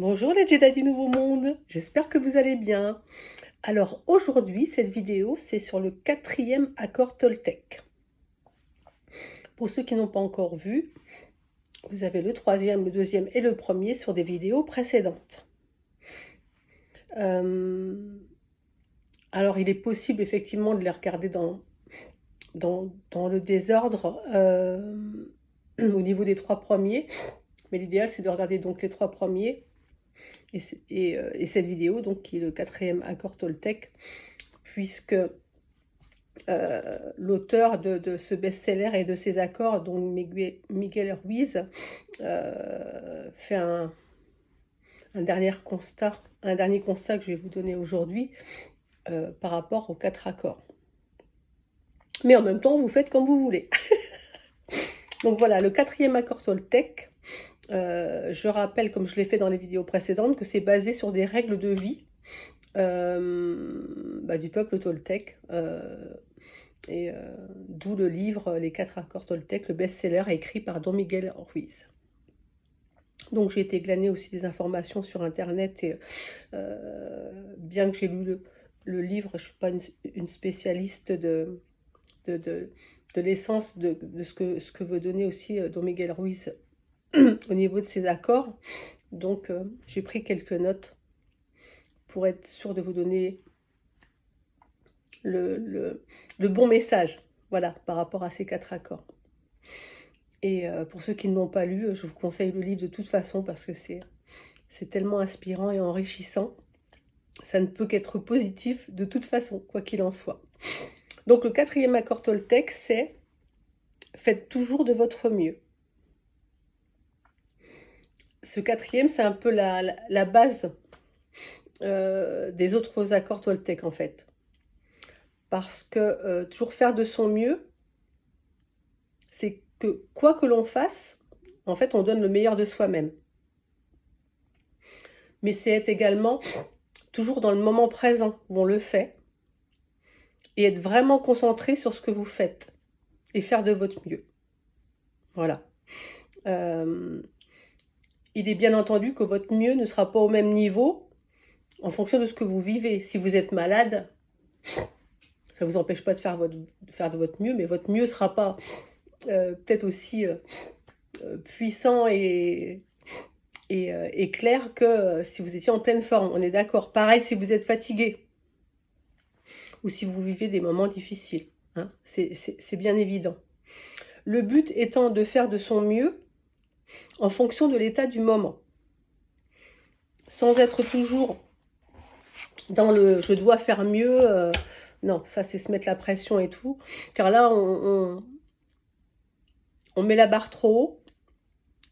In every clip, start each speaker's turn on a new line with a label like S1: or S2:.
S1: Bonjour les Jedi du Nouveau Monde, j'espère que vous allez bien. Alors aujourd'hui, cette vidéo, c'est sur le quatrième accord Toltec. Pour ceux qui n'ont pas encore vu, vous avez le troisième, le deuxième et le premier sur des vidéos précédentes. Alors il est possible effectivement de les regarder dans le désordre au niveau des trois premiers, mais l'idéal c'est de regarder donc les trois premiers. Et cette vidéo, donc, qui est le quatrième accord Toltec, puisque l'auteur de ce best-seller et de ces accords, donc Miguel Ruiz, fait un dernier constat que je vais vous donner aujourd'hui par rapport aux 4 accords. Mais en même temps, vous faites comme vous voulez. Donc voilà, le quatrième accord Toltec, je rappelle, comme je l'ai fait dans les vidéos précédentes, que c'est basé sur des règles de vie du peuple Toltec, d'où le livre Les 4 accords Toltec, le best-seller écrit par Don Miguel Ruiz. Donc j'ai été glaner aussi des informations sur internet et bien que j'ai lu le livre, je ne suis pas une spécialiste de l'essence de ce que veut donner aussi Don Miguel Ruiz au niveau de ses accords. Donc j'ai pris quelques notes pour être sûr de vous donner le bon message, voilà, par rapport à ces 4 accords. Et pour ceux qui ne l'ont pas lu, je vous conseille le livre de toute façon parce que c'est tellement inspirant et enrichissant. Ça ne peut qu'être positif de toute façon, quoi qu'il en soit. Donc le quatrième accord Toltec, c'est « Faites toujours de votre mieux ». Ce quatrième, c'est un peu la base des autres accords Toltec, en fait. Parce que toujours faire de son mieux, c'est que quoi que l'on fasse, en fait, on donne le meilleur de soi-même. Mais c'est être également toujours dans le moment présent où on le fait et être vraiment concentré sur ce que vous faites et faire de votre mieux. Voilà. Il est bien entendu que votre mieux ne sera pas au même niveau en fonction de ce que vous vivez. Si vous êtes malade, ça ne vous empêche pas de faire de votre mieux, mais votre mieux ne sera pas peut-être aussi puissant et clair que si vous étiez en pleine forme. On est d'accord. Pareil si vous êtes fatigué ou si vous vivez des moments difficiles. Hein, c'est bien évident. Le but étant de faire de son mieux en fonction de l'état du moment. Sans être toujours dans le « je dois faire mieux ». Non, ça c'est se mettre la pression et tout. Car là, on met la barre trop haut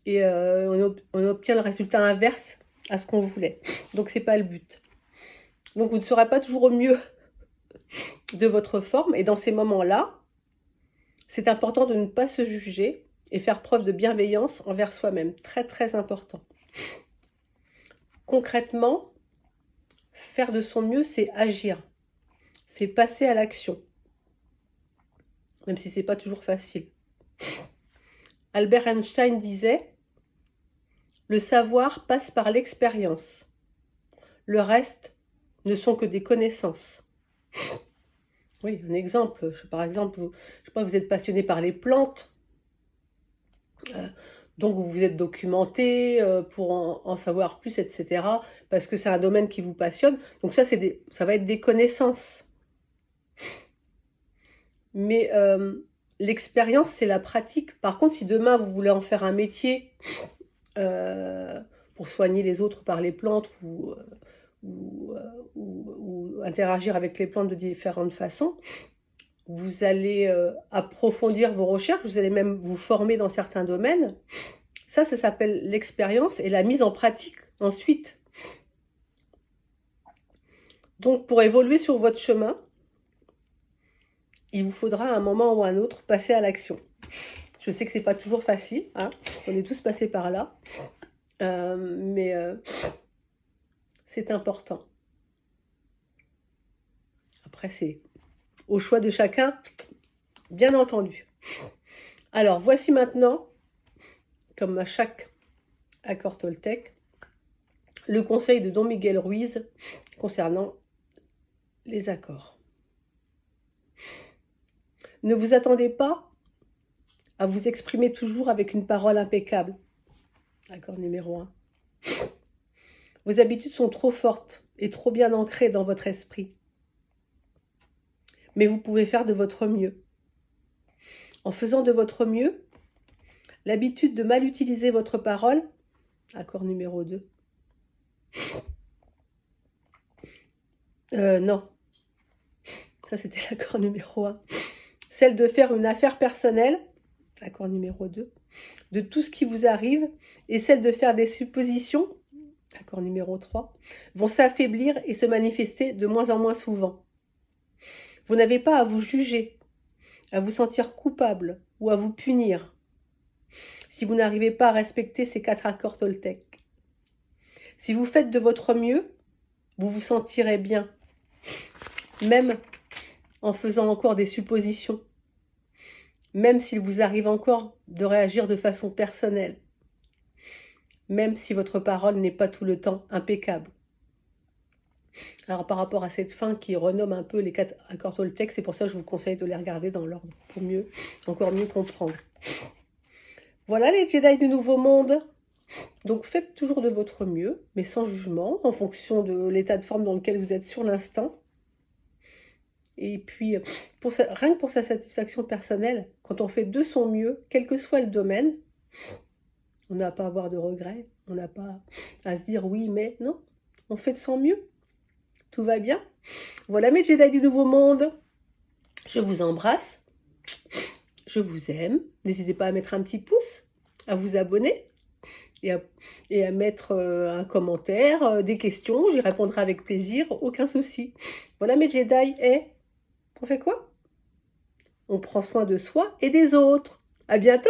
S1: et on obtient le résultat inverse à ce qu'on voulait. Donc c'est pas le but. Donc vous ne serez pas toujours au mieux de votre forme. Et dans ces moments-là, c'est important de ne pas se juger et faire preuve de bienveillance envers soi-même. Très, très important. Concrètement, faire de son mieux, c'est agir. C'est passer à l'action. Même si c'est pas toujours facile. Albert Einstein disait « Le savoir passe par l'expérience. Le reste ne sont que des connaissances. » Oui, un exemple. Par exemple, je sais pas, vous êtes passionné par les plantes. Donc vous vous êtes documenté pour en savoir plus, etc. Parce que c'est un domaine qui vous passionne. Donc ça va être des connaissances. Mais l'expérience, c'est la pratique. Par contre, si demain vous voulez en faire un métier pour soigner les autres par les plantes ou interagir avec les plantes de différentes façons, vous allez approfondir vos recherches, vous allez même vous former dans certains domaines. Ça s'appelle l'expérience et la mise en pratique ensuite. Donc pour évoluer sur votre chemin, il vous faudra à un moment ou à un autre passer à l'action. Je sais que c'est pas toujours facile, hein, on est tous passés par là, mais c'est important. Après, c'est au choix de chacun, bien entendu. Alors, voici maintenant, comme à chaque accord Toltec, le conseil de Don Miguel Ruiz concernant les accords. Ne vous attendez pas à vous exprimer toujours avec une parole impeccable. Accord numéro 1. Vos habitudes sont trop fortes et trop bien ancrées dans votre esprit. Mais vous pouvez faire de votre mieux. En faisant de votre mieux, l'habitude de mal utiliser votre parole, accord numéro 2. Non, ça c'était l'accord numéro 1. Celle de faire une affaire personnelle, accord numéro 2, de tout ce qui vous arrive, et celle de faire des suppositions, accord numéro 3, vont s'affaiblir et se manifester de moins en moins souvent. Vous n'avez pas à vous juger, à vous sentir coupable ou à vous punir si vous n'arrivez pas à respecter ces 4 accords Toltec. Si vous faites de votre mieux, vous vous sentirez bien, même en faisant encore des suppositions, même s'il vous arrive encore de réagir de façon personnelle, même si votre parole n'est pas tout le temps impeccable. Alors par rapport à cette fin qui renomme un peu les 4 accords Toltec, c'est pour ça que je vous conseille de les regarder dans l'ordre pour encore mieux comprendre. Voilà les Jedi du Nouveau Monde. Donc faites toujours de votre mieux, mais sans jugement, en fonction de l'état de forme dans lequel vous êtes sur l'instant. Et puis, rien que pour sa satisfaction personnelle, quand on fait de son mieux, quel que soit le domaine, on n'a pas à avoir de regrets, on n'a pas à se dire oui, mais non, on fait de son mieux. Tout va bien. Voilà mes Jedi du Nouveau Monde. Je vous embrasse. Je vous aime. N'hésitez pas à mettre un petit pouce, à vous abonner et à mettre un commentaire, des questions. J'y répondrai avec plaisir, aucun souci. Voilà mes Jedi. Et on fait quoi? On prend soin de soi et des autres. À bientôt!